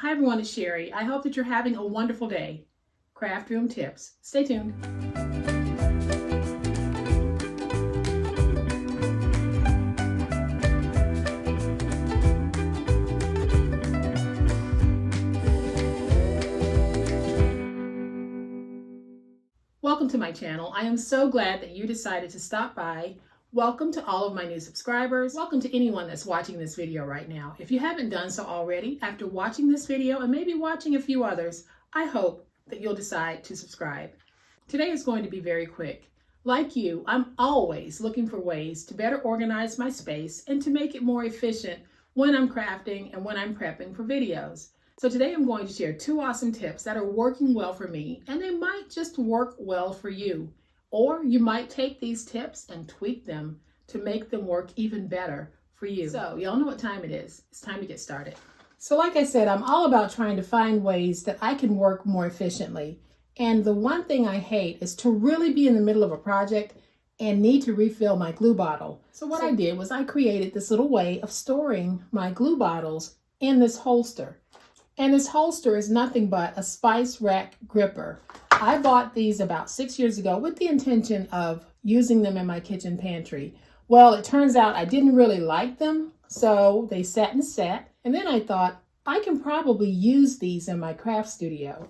Hi everyone, it's Sherry. I hope that you're having a wonderful day. Craft room tips. Stay tuned. Welcome to my channel. I am so glad that you decided to stop by. Welcome to all of my new subscribers. Welcome to anyone that's watching this video right now. If you haven't done so already, after watching this video and maybe watching a few others, I hope that you'll decide to subscribe. Today is going to be very quick. Like you, I'm always looking for ways to better organize my space and to make it more efficient when I'm crafting and when I'm prepping for videos. So today I'm going to share 2 awesome tips that are working well for me, and they might just work well for you. Or you might take these tips and tweak them to make them work even better for you. So y'all know what time it is. It's time to get started. So like I said, I'm all about trying to find ways that I can work more efficiently. And the one thing I hate is to really be in the middle of a project and need to refill my glue bottle. So what I did was I created this little way of storing my glue bottles in this holster. And this holster is nothing but a spice rack gripper. I bought these about 6 years ago with the intention of using them in my kitchen pantry. Well, it turns out I didn't really like them, so they sat and sat. And then I thought, I can probably use these in my craft studio.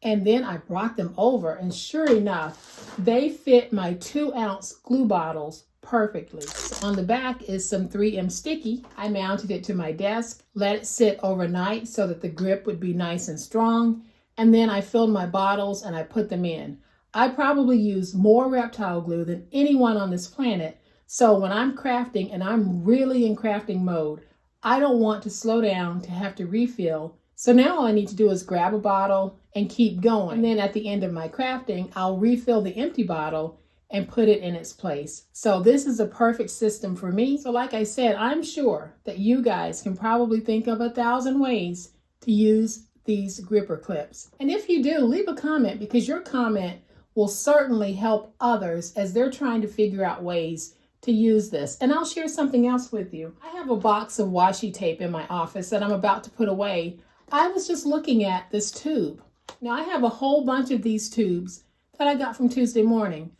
And then I brought them over, and sure enough, they fit my 2-ounce glue bottles perfectly. So on the back is some 3M sticky. I mounted it to my desk, let it sit overnight so that the grip would be nice and strong. And then I filled my bottles and I put them in. I probably use more reptile glue than anyone on this planet. So when I'm crafting and I'm really in crafting mode, I don't want to slow down to have to refill. So now all I need to do is grab a bottle and keep going. And then at the end of my crafting, I'll refill the empty bottle and put it in its place. So this is a perfect system for me. So like I said, I'm sure that you guys can probably think of 1,000 ways to use these gripper clips. And if you do, leave a comment, because your comment will certainly help others as they're trying to figure out ways to use this. And I'll share something else with you. I have a box of washi tape in my office that I'm about to put away. I was just looking at this tube. Now I have a whole bunch of these tubes that I got from Tuesday Morning.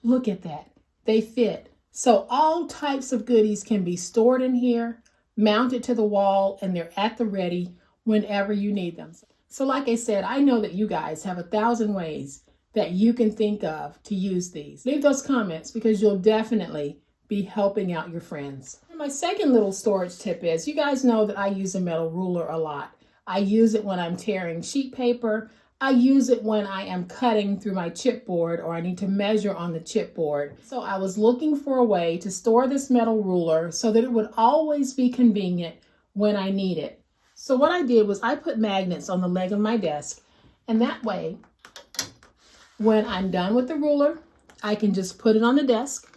Look at that. They fit. So all types of goodies can be stored in here, mounted to the wall, and they're at the ready whenever you need them. So like I said, I know that you guys have 1,000 ways that you can think of to use these. Leave those comments, because you'll definitely be helping out your friends. And my second little storage tip is, you guys know that I use a metal ruler a lot. I use it when I'm tearing sheet paper. I use it when I am cutting through my chipboard or I need to measure on the chipboard. So I was looking for a way to store this metal ruler so that it would always be convenient when I need it. So what I did was I put magnets on the leg of my desk, and that way, when I'm done with the ruler, I can just put it on the desk.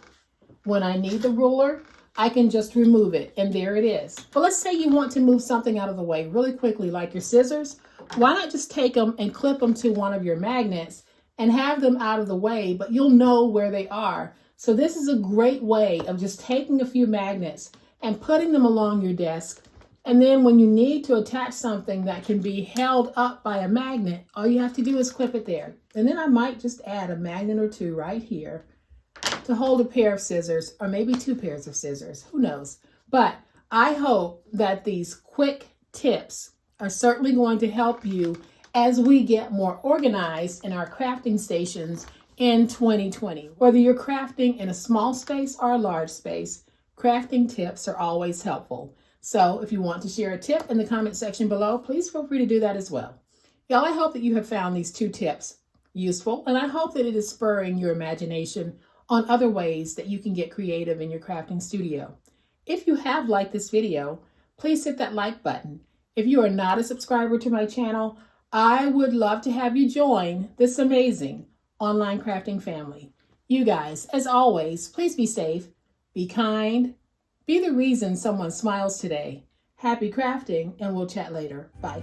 When I need the ruler, I can just remove it, and there it is. But let's say you want to move something out of the way really quickly, like your scissors. Why not just take them and clip them to one of your magnets and have them out of the way, but you'll know where they are. So this is a great way of just taking a few magnets and putting them along your desk. And then when you need to attach something that can be held up by a magnet, all you have to do is clip it there. And then I might just add a magnet or 2 right here to hold a pair of scissors, or maybe 2 pairs of scissors, who knows. But I hope that these quick tips are certainly going to help you as we get more organized in our crafting stations in 2020. Whether you're crafting in a small space or a large space, crafting tips are always helpful. So if you want to share a tip in the comment section below, please feel free to do that as well. Y'all, I hope that you have found these 2 tips useful, and I hope that it is spurring your imagination on other ways that you can get creative in your crafting studio. If you have liked this video, please hit that like button. If you are not a subscriber to my channel, I would love to have you join this amazing online crafting family. You guys, as always, please be safe, be kind, be the reason someone smiles today. Happy crafting, and we'll chat later. Bye.